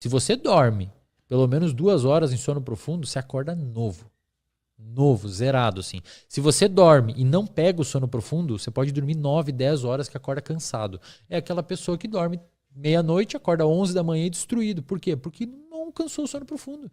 Se você dorme pelo menos 2 horas em sono profundo, você acorda novo. Novo, zerado, assim. Se você dorme e não pega o sono profundo, você pode dormir 9, 10 horas que acorda cansado. É aquela pessoa que dorme meia-noite, acorda 11 da manhã e destruído. Por quê? Porque não alcançou o sono profundo.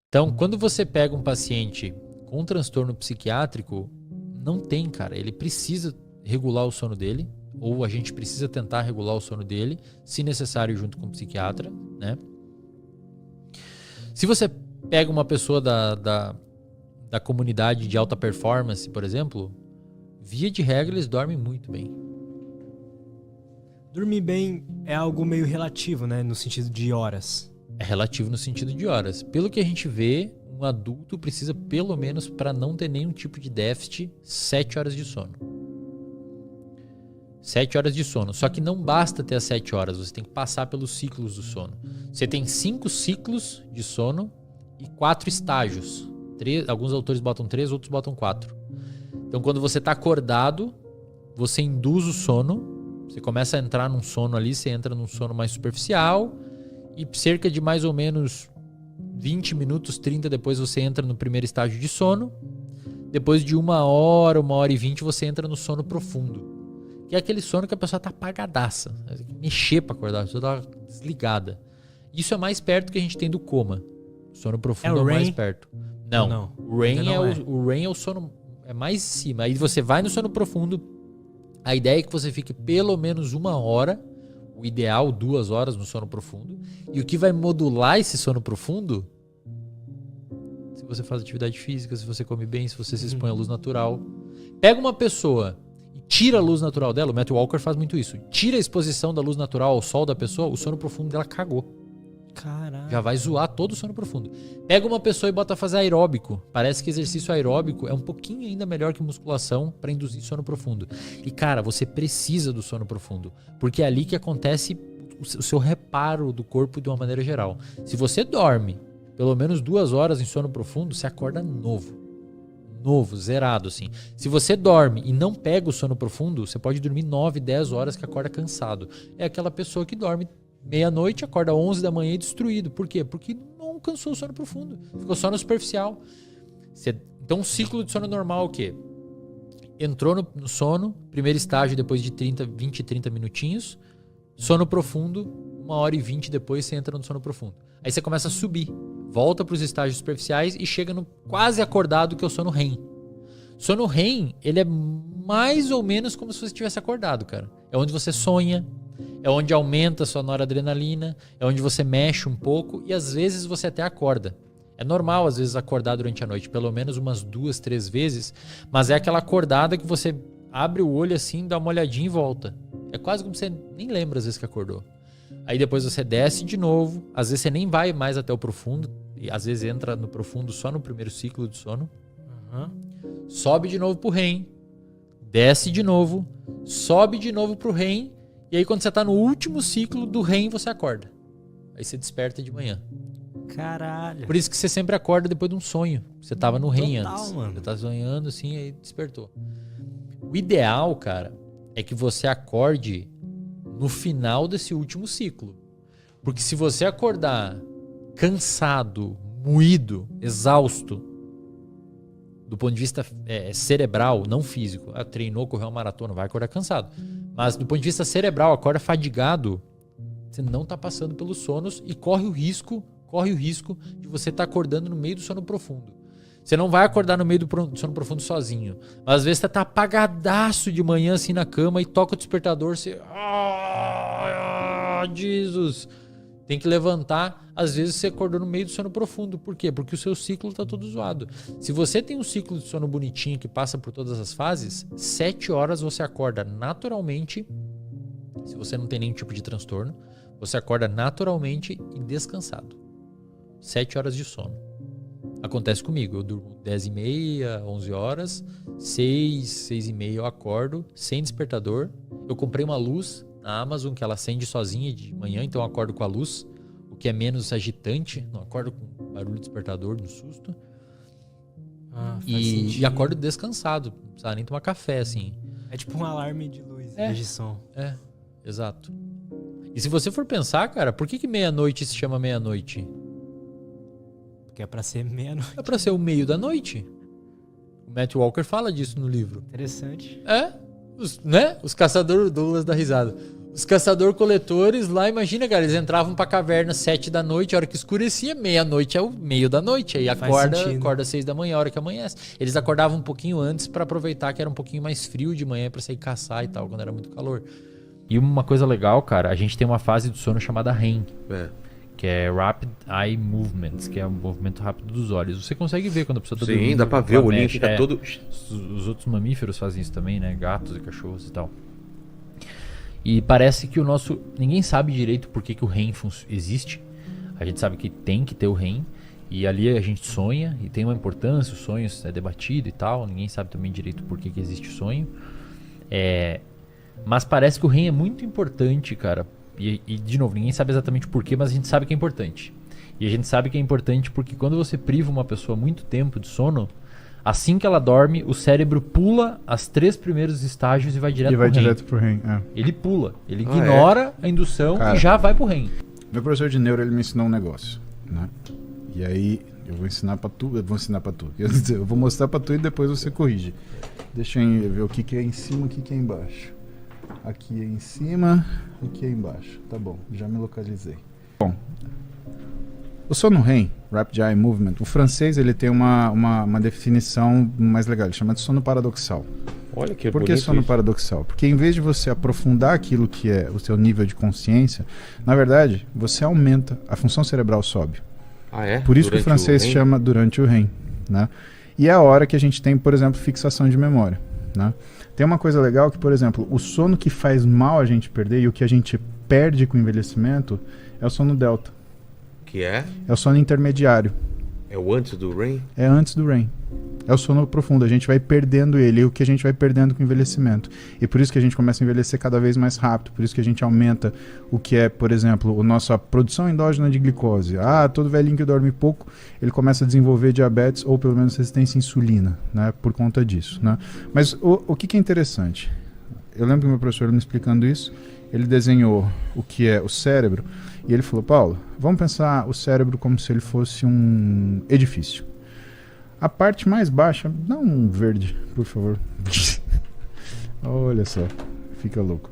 Então, quando você pega um paciente com um transtorno psiquiátrico, não tem, cara. Ele precisa regular o sono dele, ou a gente precisa tentar regular o sono dele, se necessário, junto com o psiquiatra, né? Se você pega uma pessoa da comunidade de alta performance, por exemplo, via de regra eles dormem muito bem. Dormir bem é algo meio relativo, né? No sentido de horas. É relativo no sentido de horas. Pelo que a gente vê, um adulto precisa, pelo menos, para não ter nenhum tipo de déficit, 7 horas de sono. 7 horas de sono. Só que não basta ter as 7 horas, você tem que passar pelos ciclos do sono. Você tem 5 ciclos de sono e 4 estágios. Alguns autores botam 3, outros botam 4. Então, quando você está acordado, você induz o sono. Você começa a entrar num sono ali, você entra num sono mais superficial. E cerca de mais ou menos 20 minutos, 30 depois você entra no primeiro estágio de sono. Depois de 1 hora, 1 hora e 20, você entra no sono profundo. Que é aquele sono que a pessoa tá apagadaça. Tem que mexer pra acordar, a pessoa tá desligada. Isso é mais perto que a gente tem do coma. O sono profundo é o mais perto. Não. O REM é o sono é mais em cima. Aí você vai no sono profundo. A ideia é que você fique pelo menos 1 hora. O ideal, 2 horas no sono profundo. E o que vai modular esse sono profundo? Se você faz atividade física, se você come bem, se você se expõe à luz natural. Pega uma pessoa e tira a luz natural dela. O Matthew Walker faz muito isso. Tira a exposição da luz natural ao sol da pessoa, o sono profundo dela cagou. Caralho. Já vai zoar todo o sono profundo. Pega uma pessoa e bota a fazer aeróbico. Parece que exercício aeróbico é um pouquinho ainda melhor que musculação para induzir sono profundo. E cara, você precisa do sono profundo, porque é ali que acontece o seu reparo do corpo de uma maneira geral. Se você dorme pelo menos 2 horas em sono profundo, você acorda novo. Novo, zerado, assim. Se você dorme e não pega o sono profundo, você pode dormir 9, 10 horas que acorda cansado. É aquela pessoa que dorme meia-noite, acorda 11 da manhã e destruído. Por quê? Porque não alcançou o sono profundo. Ficou só no superficial. Então, um ciclo de sono normal é o quê? Entrou no sono, primeiro estágio depois de 20, 30 minutinhos. Sono profundo, 1 hora e 20 depois você entra no sono profundo. Aí você começa a subir. Volta para os estágios superficiais e chega no quase acordado, que é o sono REM. Sono REM, ele é mais ou menos como se você estivesse acordado, cara. É onde você sonha. É onde aumenta a sua noradrenalina, é onde você mexe um pouco e às vezes você até acorda. É normal às vezes acordar durante a noite, pelo menos umas 2, 3 vezes, mas é aquela acordada que você abre o olho assim, dá uma olhadinha e volta. É quase como você nem lembra às vezes que acordou. Aí depois você desce de novo, às vezes você nem vai mais até o profundo, e às vezes entra no profundo só no primeiro ciclo de sono. Sobe de novo pro REM, desce de novo, sobe de novo pro REM. E aí quando você tá no último ciclo do REM, você acorda. Aí você desperta de manhã. Caralho. Por isso que você sempre acorda depois de um sonho. Você tava no REM antes. Mano. Você tá sonhando assim, aí despertou. O ideal, cara, é que você acorde no final desse último ciclo. Porque se você acordar cansado, moído, exausto, do ponto de vista cerebral, não físico. Treinou, correu uma maratona, vai acordar cansado. Mas do ponto de vista cerebral, acorda fadigado, você não tá passando pelos sonos e corre o risco de você estar acordando no meio do sono profundo. Você não vai acordar no meio do sono profundo sozinho. Mas às vezes você tá apagadaço de manhã assim na cama e toca o despertador, você... Jesus! Tem que levantar. Às vezes você acordou no meio do sono profundo. Por quê? Porque o seu ciclo tá todo zoado. Se você tem um ciclo de sono bonitinho que passa por todas as fases, 7 horas você acorda naturalmente. Se você não tem nenhum tipo de transtorno, você acorda naturalmente e descansado. 7 horas de sono. Acontece comigo. Eu durmo 10h30, 11 horas. 6, 6h30 eu acordo sem despertador. Eu comprei uma luz na Amazon que ela acende sozinha de manhã, então eu acordo com a luz, o que é menos agitante, não acordo com barulho de despertador, no susto. E acordo descansado, não precisa nem tomar café, assim. É tipo um alarme de luz, de som. Exato. E se você for pensar, cara, por que meia-noite se chama meia-noite? Porque é pra ser meia-noite. É pra ser o meio da noite. O Matt Walker fala disso no livro. Interessante. Os caçadores, Douglas dá risada. Os caçador-coletores lá, imagina, cara, eles entravam pra caverna 7 da noite, a hora que escurecia, meia-noite é o meio da noite. Aí acorda 6 da manhã, a hora que amanhece. Eles acordavam um pouquinho antes pra aproveitar que era um pouquinho mais frio de manhã pra sair caçar e tal, quando era muito calor. E uma coisa legal, cara, a gente tem uma fase do sono chamada REM. Que é Rapid Eye Movements, que é o movimento rápido dos olhos. Você consegue ver quando a pessoa tá dormindo. Sim, dá pra ver, o olhinho fica todo... Os outros mamíferos fazem isso também, né? Gatos e cachorros e tal. E parece que o nosso... Ninguém sabe direito por que o REM existe. A gente sabe que tem que ter o REM. E ali a gente sonha e tem uma importância, os sonhos é debatido e tal. Ninguém sabe também direito por que existe o sonho. Mas parece que o REM é muito importante, cara. E de novo, ninguém sabe exatamente por quê, mas a gente sabe que é importante. E a gente sabe que é importante porque quando você priva uma pessoa muito tempo de sono, assim que ela dorme, o cérebro pula os 3 primeiros estágios e vai direto pro REM. Ele pula, ele ignora a indução, cara, e já vai pro REM. Meu professor de neuro, ele me ensinou um negócio, né? E aí eu vou ensinar pra tu, eu vou mostrar pra tu e depois você corrige. Deixa eu ver o que é em cima e o que é embaixo. Aqui é em cima, aqui é embaixo. Tá bom, já me localizei. Bom, o sono REM, Rapid Eye Movement, o francês ele tem uma definição mais legal, ele chama de sono paradoxal. Olha que Por que sono paradoxal? Porque em vez de você aprofundar aquilo que é o seu nível de consciência, na verdade, você aumenta, a função cerebral sobe. Por isso que o francês chama durante o REM, né? E é a hora que a gente tem, por exemplo, fixação de memória, né? Tem uma coisa legal que, por exemplo, o sono que faz mal a gente perder e o que a gente perde com o envelhecimento é o sono delta. Que é? É o sono intermediário. É o antes do REM? É antes do REM. É o sono profundo. A gente vai perdendo ele, e o que a gente vai perdendo com o envelhecimento. E por isso que a gente começa a envelhecer cada vez mais rápido. Por isso que a gente aumenta o que é, por exemplo, a nossa produção endógena de glicose. Todo velhinho que dorme pouco, ele começa a desenvolver diabetes ou pelo menos resistência à insulina, né? Por conta disso, né? Mas o que é interessante? Eu lembro que meu professor me explicando isso, ele desenhou o que é o cérebro e ele falou, Paulo, vamos pensar o cérebro como se ele fosse um edifício. A parte mais baixa, dá um verde, por favor. Olha só, fica louco.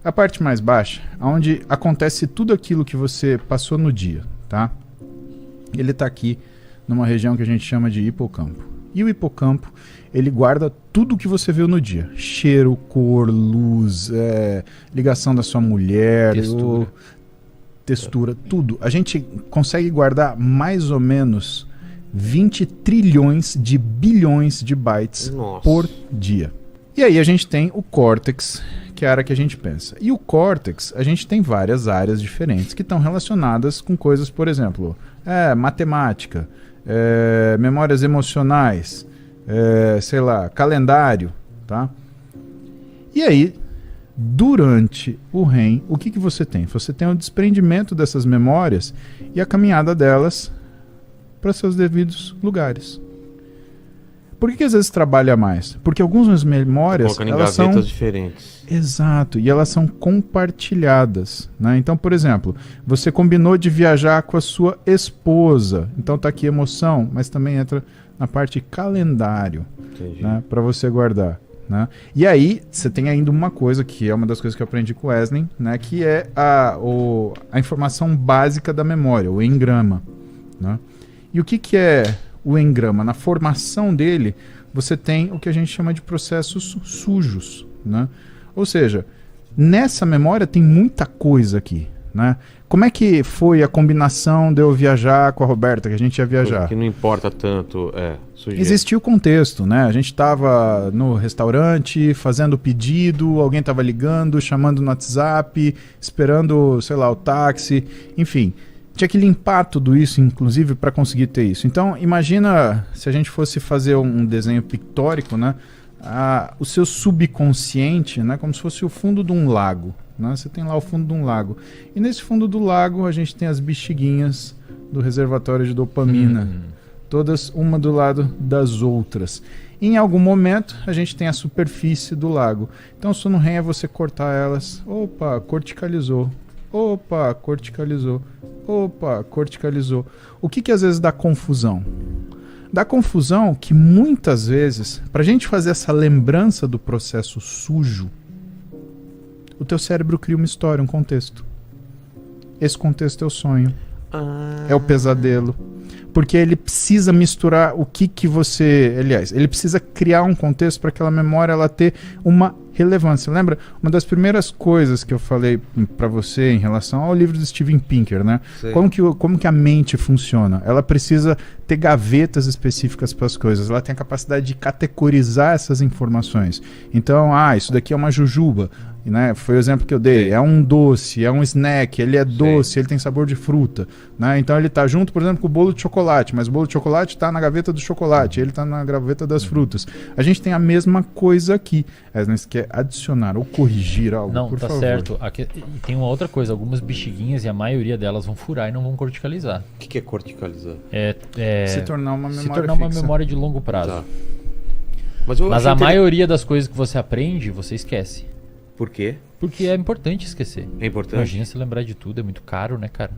A parte mais baixa, onde acontece tudo aquilo que você passou no dia, tá? Ele está aqui numa região que a gente chama de hipocampo. E o hipocampo, ele guarda tudo que você viu no dia. Cheiro, cor, luz, ligação da sua mulher, textura, tudo. A gente consegue guardar mais ou menos 20 trilhões de bilhões de bytes por dia. E aí a gente tem o córtex, que é a área que a gente pensa. E o córtex, a gente tem várias áreas diferentes que estão relacionadas com coisas, por exemplo, matemática, memórias emocionais, sei lá, calendário, tá? E aí, durante o REM, o que você tem? Você tem o desprendimento dessas memórias e a caminhada delas para seus devidos lugares. Por que às vezes trabalha mais? Porque algumas memórias elas são diferentes. Exato, e elas são compartilhadas, né? Então, por exemplo, você combinou de viajar com a sua esposa, então tá aqui emoção, mas também entra na parte calendário, né? Para você guardar, né? E aí você tem ainda uma coisa que é uma das coisas que eu aprendi com o Wesley, né? Que é a informação básica da memória, o engrama, né? E o que é o engrama? Na formação dele, você tem o que a gente chama de processos sujos, né? Ou seja, nessa memória tem muita coisa aqui, né? Como é que foi a combinação de eu viajar com a Roberta, que a gente ia viajar? Que não importa tanto, sujeito. Existia o contexto, né? A gente estava no restaurante, fazendo pedido, alguém estava ligando, chamando no WhatsApp, esperando, sei lá, o táxi, enfim. Tinha que limpar tudo isso, inclusive, para conseguir ter isso. Então, imagina se a gente fosse fazer um desenho pictórico, né? O seu subconsciente, né? Como se fosse o fundo de um lago, né? Você tem lá o fundo de um lago. E nesse fundo do lago, a gente tem as bexiguinhas do reservatório de dopamina. Todas uma do lado das outras. Em algum momento, a gente tem a superfície do lago. Então, o sono REM é você cortar elas. Opa, corticalizou. Opa, corticalizou. Opa, corticalizou. O que às vezes dá confusão? Dá confusão que muitas vezes, para a gente fazer essa lembrança do processo sujo, o teu cérebro cria uma história, um contexto. Esse contexto é o sonho. É o pesadelo. Porque ele precisa misturar o que você... Aliás, ele precisa criar um contexto para aquela memória ela ter uma relevância. Lembra? Uma das primeiras coisas que eu falei para você em relação ao livro do Steven Pinker, né? Sei. Como que a mente funciona? Ela precisa ter gavetas específicas para as coisas. Ela tem a capacidade de categorizar essas informações. Então, isso daqui é uma jujuba. Né? Foi o exemplo que eu dei. Sim. É um doce, é um snack, ele é Sim. doce, ele tem sabor de fruta. Né? Então ele está junto, por exemplo, com o bolo de chocolate, mas o bolo de chocolate está na gaveta do chocolate, ele está na gaveta das frutas. A gente tem a mesma coisa aqui. Você quer adicionar ou corrigir algo, Não, por tá favor. certo. E tem uma outra coisa, algumas bexiguinhas e a maioria delas vão furar e não vão corticalizar. O que é corticalizar? Se tornar uma memória se tornar uma fixa. memória de longo prazo. Tá. Mas eu Mas achei a inter- maioria das coisas que você aprende, você esquece. Por quê? Porque é importante esquecer. É importante? Imagina se lembrar de tudo, é muito caro, né, cara?